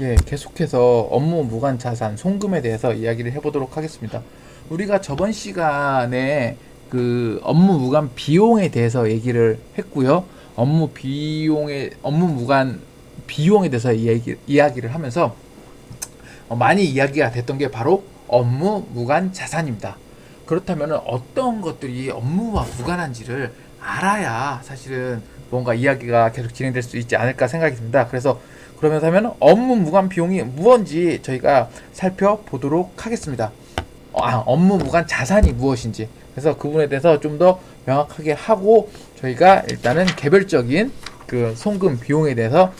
예, 계속해서 업무 무관 자산, 송금에 대해서 이야기를 해보도록 하겠습니다. 우리가 저번 시간에 그 업무 무관 비용에 대해서 얘기를 했고요. 업무 무관 비용에 대해서 이야기를 하면서 많이 이야기가 됐던 게 바로 업무 무관 자산입니다. 그렇다면 어떤 것들이 업무와 무관한지를 알아야 사실은 뭔가 이야기가 계속 진행될 수 있지 않을까 생각이 듭니다. 그래서 그러면서 하면 업무 무관 비용이 무엇인지 저희가 살펴보도록 하겠습니다. 업무 무관 자산이 무엇인지. 그래서 그 부분에 대해서 좀 더 명확하게 하고 저희가 일단은 개별적인 그 송금 비용에 대해서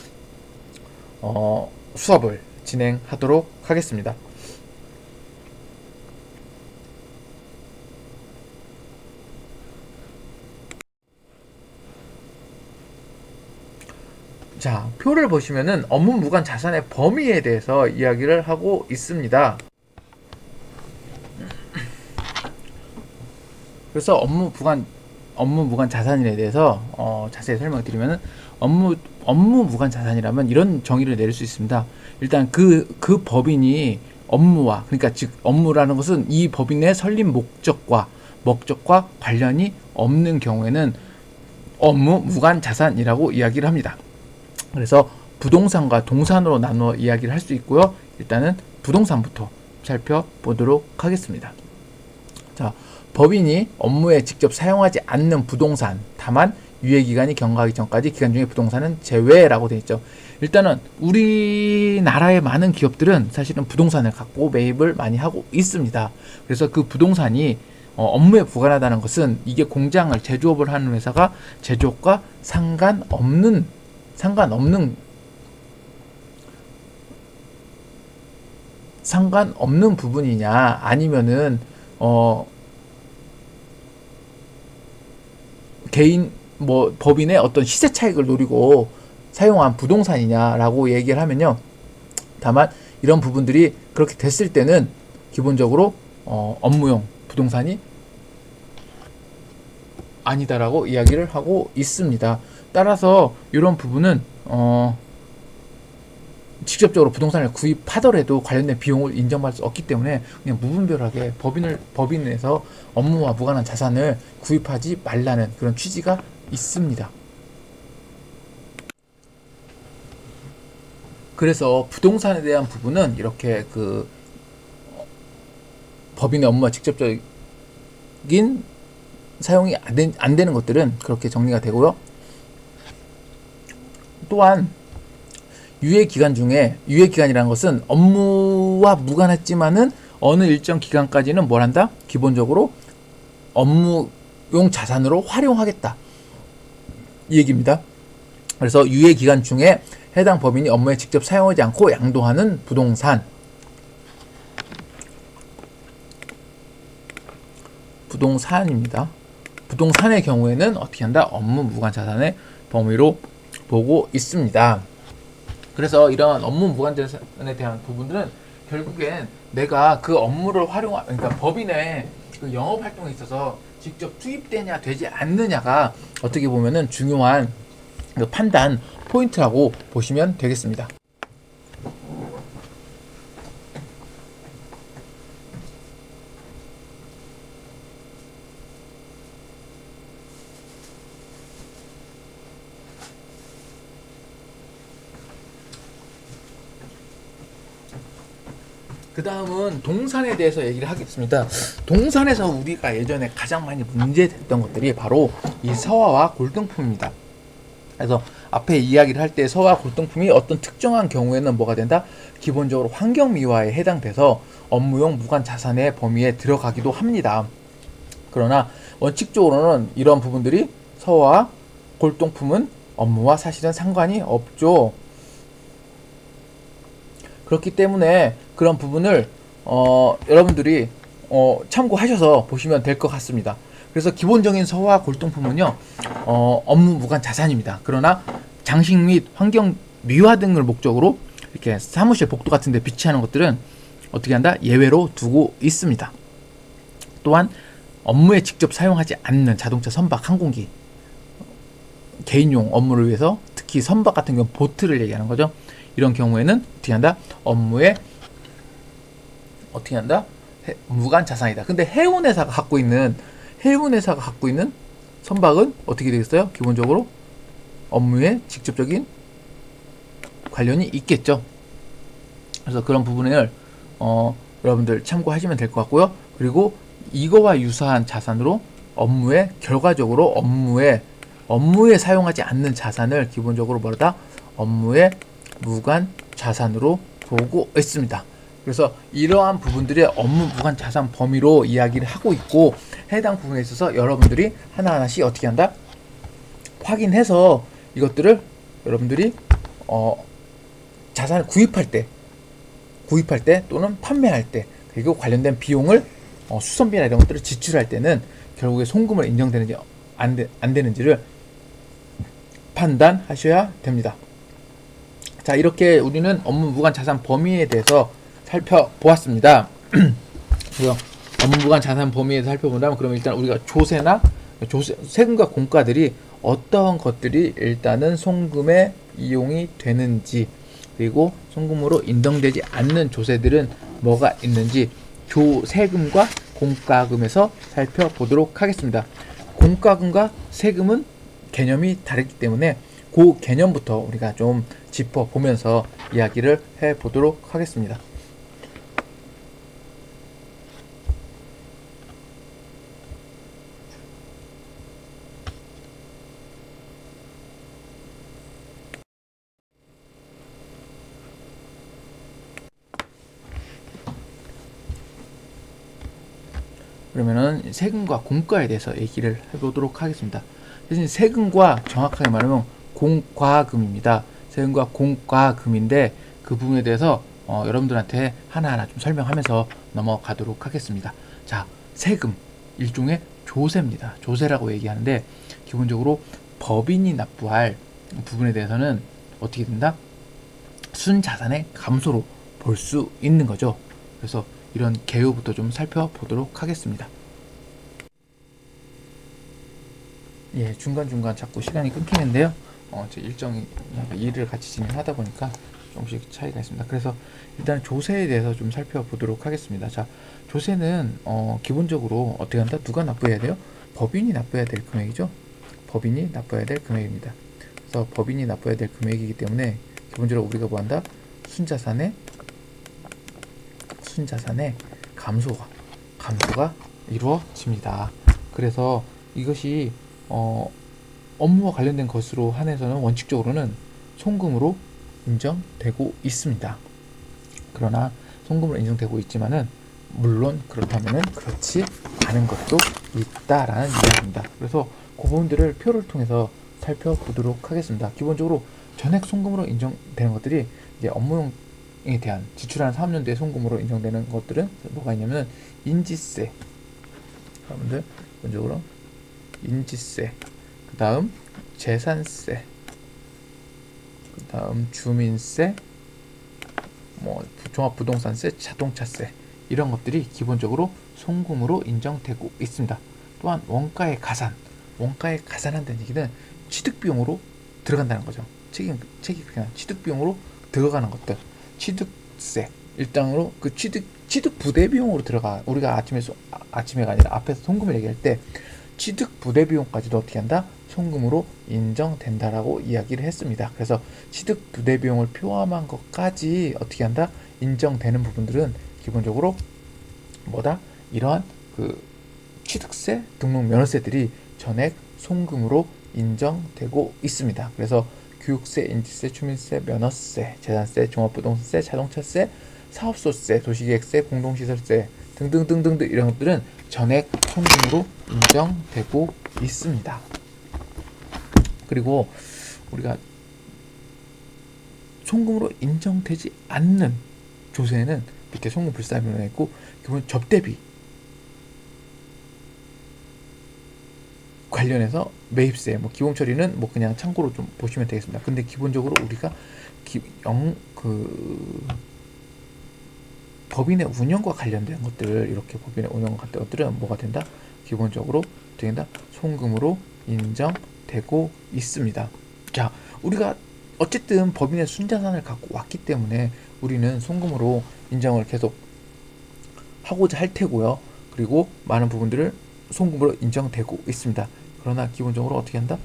수업을 진행하도록 하겠습니다. 자, 표를 보시면은 업무 무관 자산의 범위에 대해서 이야기를 하고 있습니다. 그래서 업무 무관 자산에 대해서 자세히 설명을 드리면은 업무 무관 자산이라면 이런 정의를 내릴 수 있습니다. 일단 그 법인이 업무와, 그러니까 즉 업무라는 것은 이 법인의 설립 목적과 관련이 없는 경우에는 업무 무관 자산이라고 이야기를 합니다. 그래서 부동산과 동산으로 나누어 이야기를 할 수 있고요. 일단은 부동산부터 살펴보도록 하겠습니다. 자, 법인이 업무에 직접 사용하지 않는 부동산, 다만 유예기간이 경과하기 전까지 기간 중에 부동산은 제외라고 되어 있죠. 일단은 우리나라의 많은 기업들은 사실은 부동산을 갖고 매입을 많이 하고 있습니다. 그래서 그 부동산이 업무에 부관하다는 것은 이게 공장을 제조업을 하는 회사가 제조업과 상관없는 부분이냐, 아니면은 개인 법인의 어떤 시세 차익을 노리고 사용한 부동산이냐라고 얘기를 하면요. 다만 이런 부분들이 그렇게 됐을 때는 기본적으로 업무용 부동산이 아니다라고 이야기를 하고 있습니다. 따라서 이런 부분은 직접적으로 부동산을 구입하더라도 관련된 비용을 인정받을 수 없기 때문에 그냥 무분별하게 법인에서 업무와 무관한 자산을 구입하지 말라는 그런 취지가 있습니다. 그래서 부동산에 대한 부분은 이렇게 그 법인의 업무와 직접적인 사용이 안 되는 것들은 그렇게 정리가 되고요. 또한 유예기간이라는 것은 업무와 무관했지만은 어느 일정 기간까지는 뭘 한다? 기본적으로 업무용 자산으로 활용하겠다, 이 얘기입니다. 그래서 유예기간 중에 해당 법인이 업무에 직접 사용하지 않고 양도하는 부동산입니다. 부동산의 경우에는 어떻게 한다? 업무 무관 자산의 범위로 보고 있습니다. 그래서 이런 업무 무관 자산에 대한 부분들은 결국엔 내가 그 업무를 그러니까 법인의 그 영업 활동에 있어서 직접 투입되냐 되지 않느냐가 어떻게 보면은 중요한 그 판단 포인트라고 보시면 되겠습니다. 그 다음은 동산에 대해서 얘기를 하겠습니다. 동산에서 우리가 예전에 가장 많이 문제됐던 것들이 바로 이 서화와 골동품입니다. 그래서 앞에 이야기를 할 때 서화 골동품이 어떤 특정한 경우에는 뭐가 된다? 기본적으로 환경미화에 해당돼서 업무용 무관 자산의 범위에 들어가기도 합니다. 그러나 원칙적으로는 이런 부분들이 서화 골동품은 업무와 사실은 상관이 없죠. 그렇기 때문에 그런 부분을 여러분들이 참고하셔서 보시면 될 것 같습니다. 그래서 기본적인 서화 골동품은요, 업무 무관 자산입니다. 그러나 장식 및 환경 미화 등을 목적으로 이렇게 사무실 복도 같은 데 비치하는 것들은 어떻게 한다? 예외로 두고 있습니다. 또한 업무에 직접 사용하지 않는 자동차 선박, 항공기, 개인용 업무를 위해서 특히 선박 같은 경우 보트를 얘기하는 거죠. 이런 경우에는 어떻게 한다? 업무에 어떻게 한다? 무관 자산이다. 근데 해운회사가 갖고 있는 선박은 어떻게 되겠어요? 기본적으로 업무에 직접적인 관련이 있겠죠. 그래서 그런 부분을 여러분들 참고하시면 될 것 같고요. 그리고 이거와 유사한 자산으로 결과적으로 업무에 사용하지 않는 자산을 기본적으로 뭐다? 업무에 무관 자산으로 보고 있습니다. 그래서 이러한 부분들의 업무 무관 자산 범위로 이야기를 하고 있고, 해당 부분에 있어서 여러분들이 하나하나씩 어떻게 한다? 확인해서 이것들을 여러분들이 자산을 구입할 때 또는 판매할 때, 그리고 관련된 비용을 수선비나 이런 것들을 지출할 때는 결국에 송금을 인정되는지 안 되는지를 판단하셔야 됩니다. 자, 이렇게 우리는 업무 무관 자산 범위에 대해서 살펴보았습니다. 그래서 업무 무관 자산 범위에서 살펴본다면, 그러면 일단 우리가 세금과 공과들이 어떤 것들이 일단은 송금에 이용이 되는지, 그리고 송금으로 인정되지 않는 조세들은 뭐가 있는지 세금과 공과금에서 살펴보도록 하겠습니다. 공과금과 세금은 개념이 다르기 때문에 그 개념부터 우리가 좀 짚어보면서 이야기를 해보도록 하겠습니다. 그러면은 세금과 공과에 대해서 얘기를 해보도록 하겠습니다. 대신 세금과 정확하게 말하면 공과금입니다. 세금과 공과금인데 그 부분에 대해서 여러분들한테 하나하나 좀 설명하면서 넘어가도록 하겠습니다. 자, 세금 일종의 조세입니다. 조세라고 얘기하는데 기본적으로 법인이 납부할 부분에 대해서는 어떻게 된다? 순자산의 감소로 볼 수 있는 거죠. 그래서 이런 개요부터 좀 살펴보도록 하겠습니다. 예, 중간중간 자꾸 시간이 끊기는데요. 제 일정이 일을 같이 진행하다 보니까 조금씩 차이가 있습니다. 그래서 일단 조세에 대해서 좀 살펴보도록 하겠습니다. 자, 조세는 기본적으로 어떻게 한다? 누가 납부해야 돼요? 법인이 납부해야 될 금액이죠. 법인이 납부해야 될 금액입니다. 그래서 법인이 납부해야 될 금액이기 때문에 기본적으로 우리가 뭐 한다? 순자산의 감소가 이루어집니다. 그래서 이것이 업무와 관련된 것으로 한해서는 원칙적으로는 송금으로 인정되고 있습니다. 그러나 송금으로 인정되고 있지만은 물론 그렇다면은 그렇지 않은 것도 있다라는 이야기입니다. 그래서 그 부분들을 표를 통해서 살펴보도록 하겠습니다. 기본적으로 전액 송금으로 인정되는 것들이 이제 업무용 에 대한 지출하는 사업연도의 송금으로 인정되는 것들은 뭐가 있냐면 인지세, 여러분들 기본적으로 인지세, 그 다음 재산세, 그 다음 주민세, 뭐 종합부동산세, 자동차세, 이런 것들이 기본적으로 송금으로 인정되고 있습니다. 또한 원가의 가산한다는 얘기는 취득비용으로 들어간다는 거죠. 책이 그냥 취득비용으로 들어가는 것들, 취득세 일당으로 그 취득 부대 비용으로 들어가. 우리가 아침에가 아니라 앞에서 송금을 얘기할 때 취득 부대 비용까지도 어떻게 한다? 송금으로 인정된다라고 이야기를 했습니다. 그래서 취득 부대 비용을 포함한 것까지 어떻게 한다? 인정되는 부분들은 기본적으로 뭐다? 이러한 그 취득세, 등록 면허세들이 전액 송금으로 인정되고 있습니다. 그래서 교육세, 인지세, 주민세, 면허세, 재산세, 종합부동산세, 자동차세, 사업소세, 도시계획세, 공동시설세 등등등등 이런 것들은 전액 송금으로 인정되고 있습니다. 그리고 우리가 송금으로 인정되지 않는 조세는 밑에 송금 불사비로 있고 기본 접대비 관련해서 매입세, 뭐 기본 처리는 뭐 그냥 참고로 좀 보시면 되겠습니다. 근데 기본적으로 우리가 법인의 운영과 관련된 것들, 이렇게 법인의 운영과 관련된 것들은 뭐가 된다? 기본적으로 된다? 송금으로 인정되고 있습니다. 자, 우리가 어쨌든 법인의 순자산을 갖고 왔기 때문에 우리는 송금으로 인정을 계속 하고자 할 테고요. 그리고 많은 부분들을 송금으로 인정되고 있습니다. 그러나 기본적으로 어떻게 한다?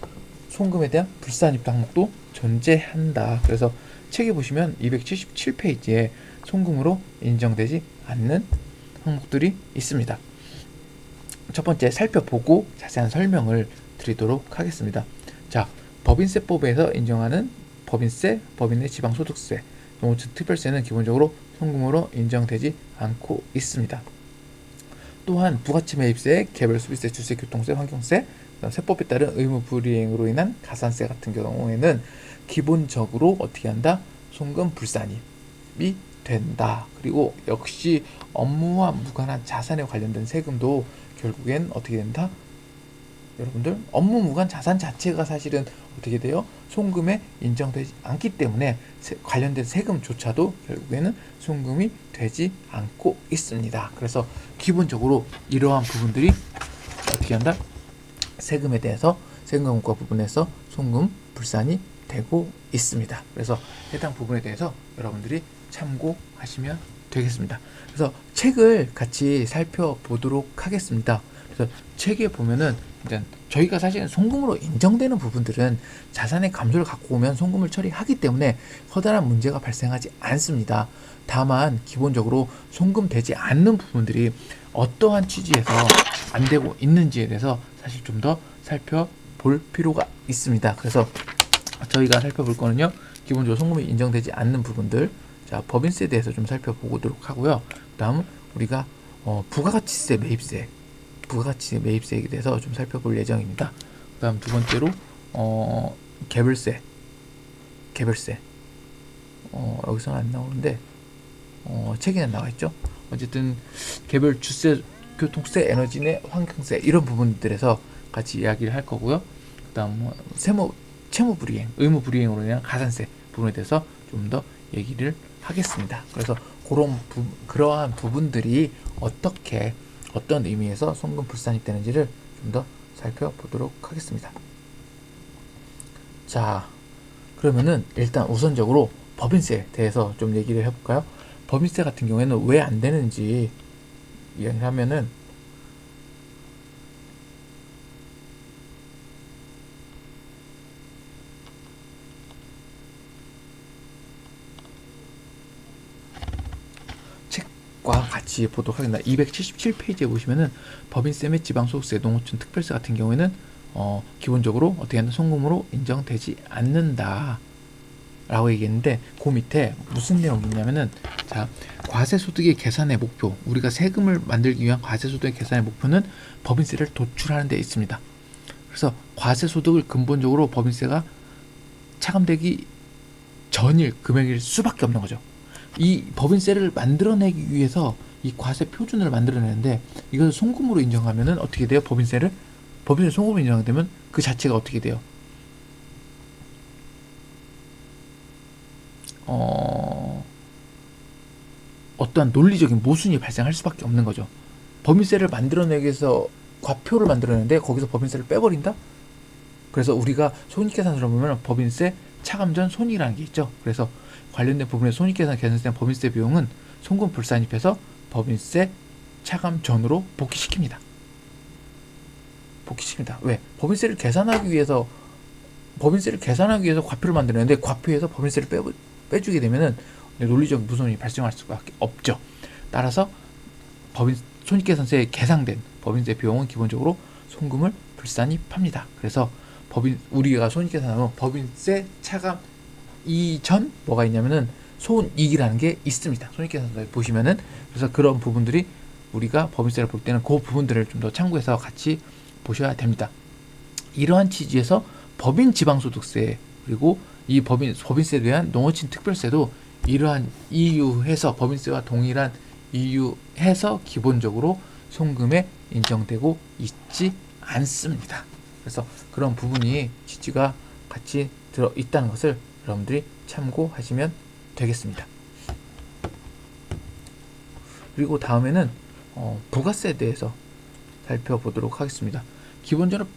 송금에 대한 불산입 항목도 존재한다. 그래서 책에 보시면 277페이지에 송금으로 인정되지 않는 항목들이 있습니다. 첫 번째 살펴보고 자세한 설명을 드리도록 하겠습니다. 자, 법인세법에서 인정하는 법인세, 법인의 지방소득세, 농어촌 특별세는 기본적으로 송금으로 인정되지 않고 있습니다. 또한 부가치 매입세, 개별 소비세, 주세, 교통세, 환경세, 세법에 따른 의무 불이행으로 인한 가산세 같은 경우에는 기본적으로 어떻게 한다? 송금 불산입이 된다. 그리고 역시 업무와 무관한 자산에 관련된 세금도 결국엔 어떻게 된다? 여러분들 업무 무관 자산 자체가 사실은 어떻게 돼요? 송금에 인정되지 않기 때문에 관련된 세금조차도 결국에는 송금이 되지 않고 있습니다. 그래서 기본적으로 이러한 부분들이 어떻게 한다? 세금에 대해서 세금과 부분에서 송금 불산이 되고 있습니다. 그래서 해당 부분에 대해서 여러분들이 참고하시면 되겠습니다. 그래서 책을 같이 살펴보도록 하겠습니다. 그래서 책에 보면은 이제 저희가 사실은 송금으로 인정되는 부분들은 자산의 감소를 갖고 오면 송금을 처리하기 때문에 커다란 문제가 발생하지 않습니다. 다만 기본적으로 송금되지 않는 부분들이 어떠한 취지에서 안 되고 있는지에 대해서 사실 좀 더 살펴볼 필요가 있습니다. 그래서 저희가 살펴볼 거는요, 기본적으로 송금이 인정되지 않는 부분들, 자, 법인세에 대해서 좀 살펴보도록 하고요. 다음 우리가 부가가치세 매입세, 부가가치 매입세에 대해서 좀 살펴볼 예정입니다. 그다음 두 번째로 개별세, 여기서는 안 나오는데 책에는 나와 있죠. 어쨌든 개별 주세, 교통세, 에너지세, 환경세 이런 부분들에서 같이 이야기를 할 거고요. 그다음 채무 불이행, 의무 불이행으로 인한 가산세 부분에 대해서 좀 더 얘기를 하겠습니다. 그래서 그러한 부분들이 어떤 의미에서 송금 불산이 되는지를 좀 더 살펴보도록 하겠습니다. 자, 그러면은 일단 우선적으로 법인세에 대해서 좀 얘기를 해볼까요? 법인세 같은 경우에는 왜 안 되는지 이야기를 하면은 과 같이 보도록 하겠습니다. 277페이지에 보시면은 법인세 및 지방소득세, 농어촌 특별세 같은 경우에는 기본적으로 어떻게 하는 송금으로 인정되지 않는다 라고 얘기했는데, 그 밑에 무슨 내용이 있냐면은, 자, 과세소득의 계산의 목표, 우리가 세금을 만들기 위한 과세소득의 계산의 목표는 법인세를 도출하는 데 있습니다. 그래서 과세소득을 근본적으로 법인세가 차감되기 전일 금액일 수밖에 없는 거죠. 이 법인세를 만들어내기 위해서 이 과세 표준을 만들어내는데, 이것을 송금으로 인정하면은 어떻게 돼요? 법인세 송금으로 인정되면 그 자체가 어떻게 돼요? 어떠한 논리적인 모순이 발생할 수밖에 없는 거죠. 법인세를 만들어내기 위해서 과표를 만들어내는데 거기서 법인세를 빼버린다? 그래서 우리가 손익계산서를 보면 법인세 차감 전 손익이라는 게 있죠. 그래서 관련된 부분에 손익계산 계산된 법인세 비용은 송금 불산입해서 법인세 차감 전으로 복귀시킵니다. 왜? 법인세를 계산하기 위해서 과표를 만드는데 과표에서 법인세를 빼주게 되면은 논리적 무손이 발생할 수밖에 없죠. 따라서 손익계산서에 계상된 법인세 비용은 기본적으로 송금을 불산입합니다. 그래서 우리가 손익계산하면 법인세 차감 이전 뭐가 있냐면은 손익이라는 게 있습니다. 손익계산서에 보시면은. 그래서 그런 부분들이 우리가 법인세를 볼 때는 그 부분들을 좀 더 참고해서 같이 보셔야 됩니다. 이러한 취지에서 법인 지방소득세, 그리고 이 법인세에 대한 농어촌 특별세도 이러한 이유해서 법인세와 동일한 이유해서 기본적으로 송금에 인정되고 있지 않습니다. 그래서 그런 부분이 취지가 같이 들어 있다는 것을 여러분들이 참고하시면 되겠습니다. 그리고 다음에는 부가세에 대해서 살펴보도록 하겠습니다. 기본적으로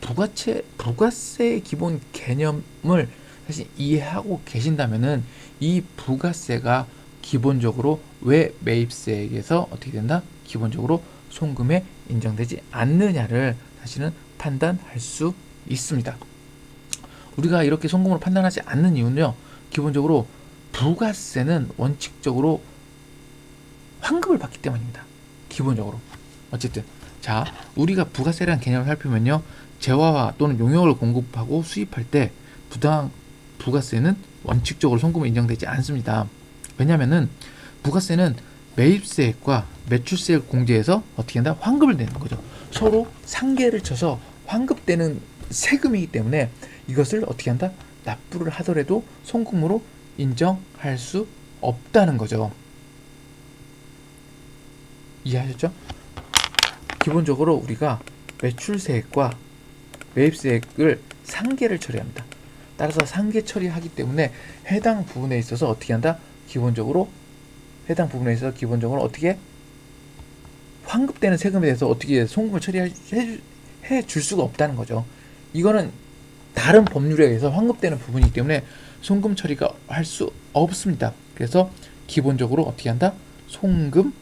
부가세의 기본 개념을 사실 이해하고 계신다면은 이 부가세가 기본적으로 왜 매입세액에서 어떻게 된다? 기본적으로 송금에 인정되지 않느냐를 사실은 판단할 수 있습니다. 우리가 이렇게 송금으로 판단하지 않는 이유는요. 기본적으로 부가세는 원칙적으로 환급을 받기 때문입니다. 기본적으로. 어쨌든 자, 우리가 부가세라는 개념을 살피면요. 재화와 또는 용역을 공급하고 수입할 때 부가세는 원칙적으로 송금에 인정되지 않습니다. 왜냐면은 부가세는 매입세액과 매출세액 공제에서 어떻게 한다? 환급을 내는 거죠. 서로 상계를 쳐서 환급되는 세금이기 때문에 이것을 어떻게 한다? 납부를 하더라도 송금으로 인정할 수 없다는 거죠. 이해하셨죠? 기본적으로 우리가 매출세액과 매입세액을 상계를 처리합니다. 따라서 상계 처리하기 때문에 해당 부분에 있어서 어떻게 한다? 기본적으로 어떻게 환급되는 세금에 대해서 어떻게 송금을 처리해 줄 수가 없다는 거죠. 이거는 다른 법률에 의해서 환급되는 부분이기 때문에 송금 처리가 할 수 없습니다. 그래서 기본적으로 어떻게 한다? 송금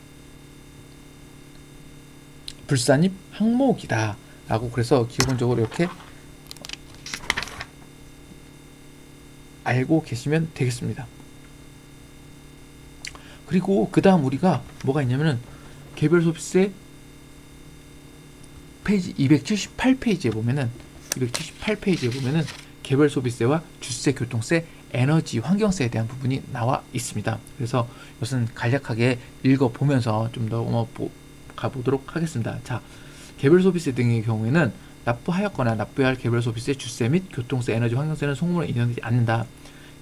불산입 항목이다 라고 그래서 기본적으로 이렇게 알고 계시면 되겠습니다. 그리고 그 다음 우리가 뭐가 있냐면은 개별소비세 페이지 278페이지에 보면은 개별소비세와 주세, 교통세, 에너지, 환경세에 대한 부분이 나와 있습니다. 그래서 이것은 간략하게 읽어보면서 좀 더 가보도록 하겠습니다. 자, 개별소비세 등의 경우에는 납부하였거나 납부해야 할 개별소비세, 주세 및 교통세, 에너지, 환경세는 송금으로 인정되지 않는다.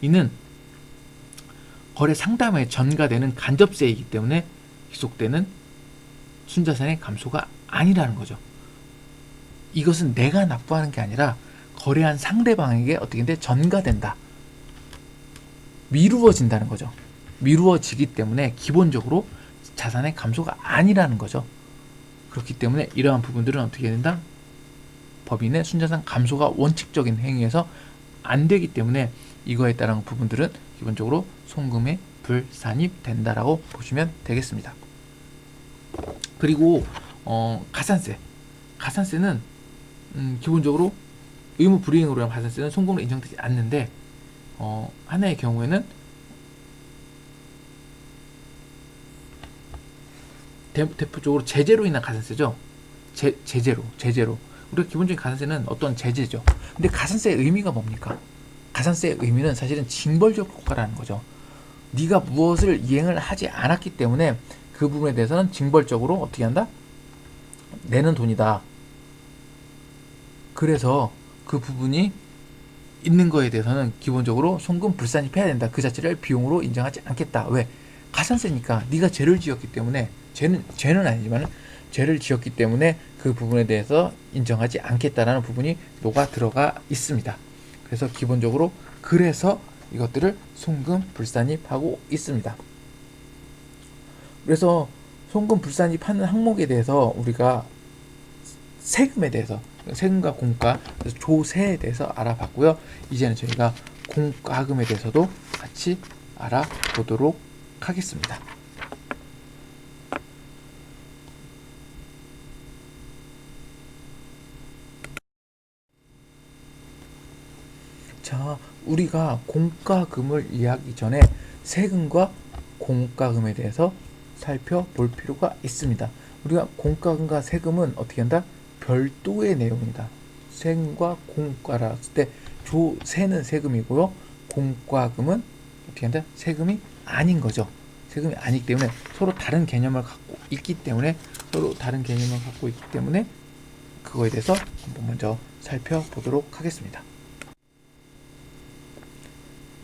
이는 거래 상담에 전가되는 간접세이기 때문에 희속되는 순자산의 감소가 아니라는 거죠. 이것은 내가 납부하는 게 아니라 거래한 상대방에게 어떻게 돼? 전가된다. 미루어진다는 거죠. 미루어지기 때문에 기본적으로 자산의 감소가 아니라는 거죠. 그렇기 때문에 이러한 부분들은 어떻게 된다? 법인의 순자산 감소가 원칙적인 행위에서 안 되기 때문에 이거에 따른 부분들은 기본적으로 송금에 불산입된다라고 보시면 되겠습니다. 그리고 가산세는 기본적으로 의무 불이행으로 한 가산세는 송금으로 인정되지 않는데 하나의 경우에는 대표적으로 제재로 인한 가산세죠. 제재로 우리가 기본적인 가산세는 어떤 제재죠. 근데 가산세의 의미가 뭡니까? 가산세의 의미는 사실은 징벌적 효과라는 거죠. 네가 무엇을 이행을 하지 않았기 때문에 그 부분에 대해서는 징벌적으로 어떻게 한다? 내는 돈이다. 그래서 그 부분이 있는 거에 대해서는 기본적으로 송금 불산입해야 된다. 그 자체를 비용으로 인정하지 않겠다. 왜? 가산세니까 네가 죄를 지었기 때문에 죄는 아니지만 죄를 지었기 때문에 그 부분에 대해서 인정하지 않겠다라는 부분이 녹아 들어가 있습니다. 그래서 기본적으로 그래서 이것들을 송금 불산입하고 있습니다. 그래서 송금 불산입하는 항목에 대해서 우리가 세금과 공과, 조세에 대해서 알아봤고요. 이제는 저희가 공과금에 대해서도 같이 알아보도록 하겠습니다. 자, 우리가 공과금을 이해하기 전에 세금과 공과금에 대해서 살펴볼 필요가 있습니다. 우리가 공과금과 세금은 어떻게 한다? 별도의 내용입니다. 세금과 공과라 했을 때 조세는 세금이고요. 공과금은 어떻게 한다? 세금이 아닌 거죠. 세금이 아니기 때문에 서로 다른 개념을 갖고 있기 때문에 그거에 대해서 한번 먼저 살펴보도록 하겠습니다.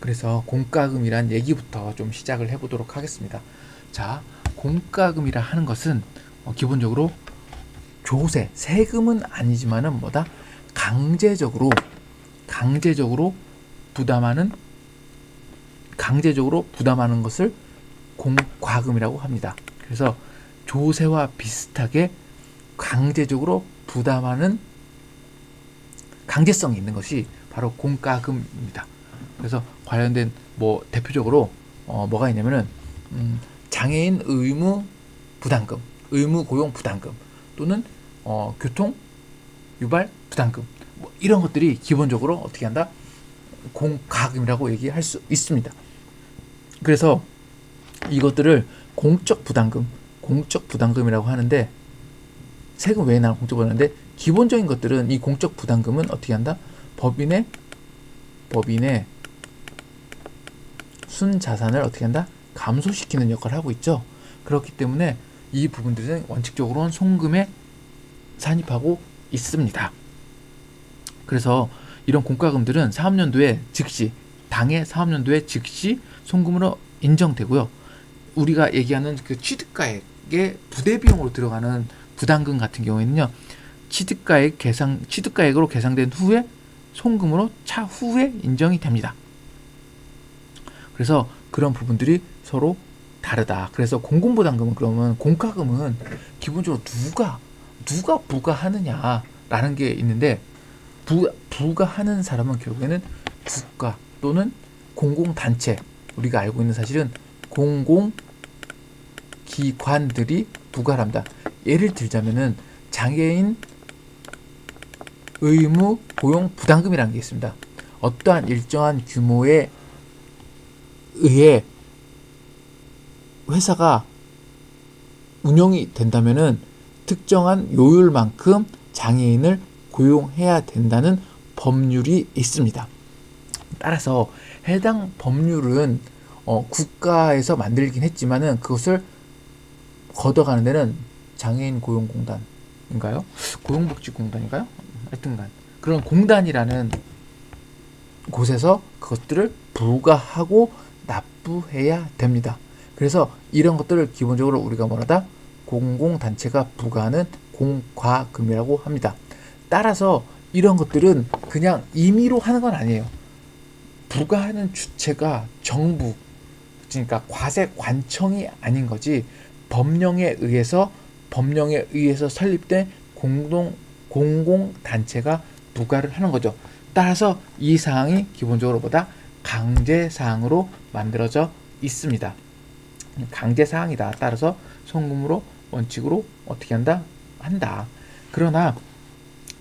그래서 공과금이란 얘기부터 좀 시작을 해보도록 하겠습니다. 자, 공과금이라 하는 것은 기본적으로 조세, 세금은 아니지만은 뭐다? 강제적으로 부담하는 것을 공과금이라고 합니다. 그래서 조세와 비슷하게 강제적으로 부담하는 강제성이 있는 것이 바로 공과금입니다. 그래서 관련된 뭐 대표적으로 뭐가 있냐면은 장애인 의무 부담금, 의무 고용 부담금 또는 교통 유발 부담금 뭐 이런 것들이 기본적으로 어떻게 한다? 공과금이라고 얘기할 수 있습니다. 그래서 이것들을 공적 부담금이라고 하는데 세금 외에 나온 공적 부담금인데 기본적인 것들은 이 공적 부담금은 어떻게 한다? 법인의 순자산을 어떻게 한다? 감소시키는 역할을 하고 있죠. 그렇기 때문에 이 부분들은 원칙적으로는 송금에 산입하고 있습니다. 그래서 이런 공과금들은 사업연도에 즉시 당해 사업연도에 즉시 송금으로 인정되고요. 우리가 얘기하는 그 취득가액의 부대 비용으로 들어가는 부담금 같은 경우에는요. 취득가액으로 계상된 후에 송금으로 차후에 인정이 됩니다. 그래서 그런 부분들이 서로 다르다. 그래서 공공부담금은 그러면 공과금은 기본적으로 누가 부과하느냐라는 게 있는데 부과하는 사람은 결국에는 국가 또는 공공단체, 우리가 알고 있는 사실은 공공기관들이 부과를 합니다. 예를 들자면은 장애인 의무 고용 부담금이라는 게 있습니다. 어떠한 일정한 규모에 의해 회사가 운영이 된다면은 특정한 요율만큼 장애인을 고용해야 된다는 법률이 있습니다. 따라서 해당 법률은 국가에서 만들긴 했지만은 그것을 걷어가는 데는 장애인 고용공단인가요? 고용복지공단인가요? 하여튼간 그런 공단이라는 곳에서 그것들을 부과하고 납부해야 됩니다. 그래서 이런 것들을 기본적으로 우리가 뭐라다? 공공단체가 부과하는 공과금이라고 합니다. 따라서 이런 것들은 그냥 임의로 하는 건 아니에요. 부과하는 주체가 정부, 그러니까 과세관청이 아닌 거지 법령에 의해서 설립된 공공단체가 부과를 하는 거죠. 따라서 이 사항이 기본적으로 보다 강제사항으로 만들어져 있습니다. 강제사항이다. 따라서 송금으로 원칙으로 어떻게 한다? 그러나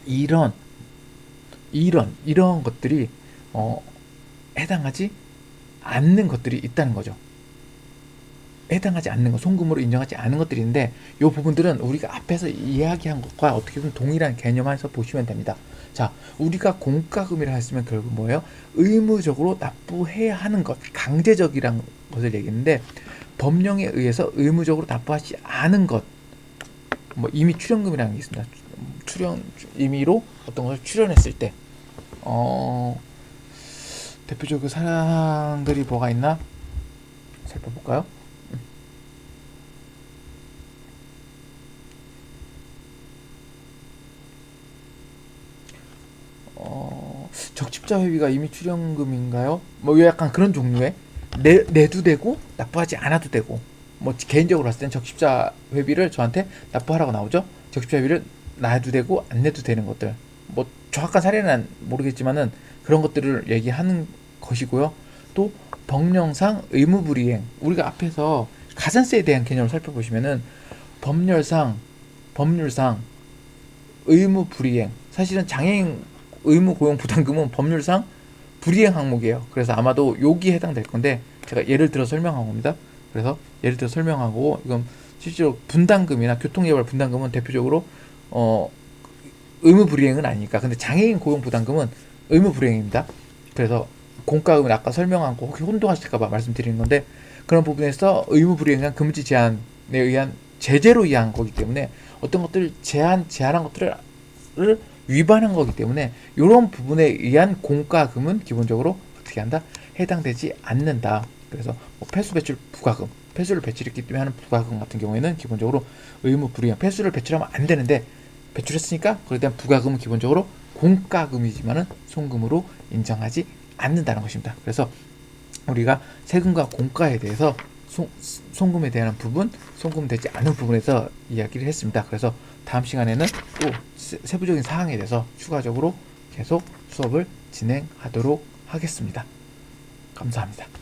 이런 것들이 해당하지 않는 것들이 있다는 거죠. 해당하지 않는 것, 송금으로 인정하지 않은 것들이 있는데 이 부분들은 우리가 앞에서 이야기한 것과 어떻게 보면 동일한 개념 안에서 보시면 됩니다. 자, 우리가 공과금이라 했으면 결국 뭐예요? 의무적으로 납부해야 하는 것, 강제적이라는 것을 얘기했는데 법령에 의해서 의무적으로 납부하지 않은 것, 뭐 임의 출연금이라는 게 있습니다. 임의로 어떤 것을 출연했을 때 대표적인 사항들이 뭐가 있나 살펴볼까요? 적십자 회비가 임의 출연금인가요? 뭐 약간 그런 종류의 내도 되고 납부하지 않아도 되고 뭐 개인적으로 봤을 땐 적십자 회비를 저한테 납부하라고 나오죠. 적십자 회비를 놔도 되고 안 내도 되는 것들 뭐 정확한 사례는 모르겠지만은 그런 것들을 얘기하는 것이고요. 또 법령상 의무불이행, 우리가 앞에서 가산세에 대한 개념을 살펴보시면은 법률상 의무불이행, 사실은 장애인 의무고용부담금은 법률상 불이행 항목이에요. 그래서 아마도 여기에 해당될 건데 제가 예를 들어 설명한 겁니다. 그래서 예를 들어 설명하고 이건 실제로 분담금이나 교통예발 분담금은 대표적으로 의무불이행은 아니니까. 근데 장애인 고용부담금은 의무불이행입니다. 그래서 공과금은 아까 설명한 거 혹시 혼동하실까봐 말씀드리는 건데 그런 부분에서 의무불이행은 금지 제한에 의한 제재로 의한 거기 때문에 어떤 것들을 제한한 것들을 위반한 거기 때문에 이런 부분에 의한 공과금은 기본적으로 어떻게 한다? 해당되지 않는다. 그래서 뭐 폐수 배출 부과금, 폐수를 배출했기 때문에 하는 부과금 같은 경우에는 기본적으로 의무 불이행, 폐수를 배출하면 안 되는데 배출했으니까 그에 대한 부과금은 기본적으로 공과금이지만은 송금으로 인정하지 않는다는 것입니다. 그래서 우리가 세금과 공과에 대해서 송금에 대한 부분, 송금되지 않은 부분에서 이야기를 했습니다. 그래서 다음 시간에는 또 세부적인 사항에 대해서 추가적으로 계속 수업을 진행하도록 하겠습니다. 감사합니다.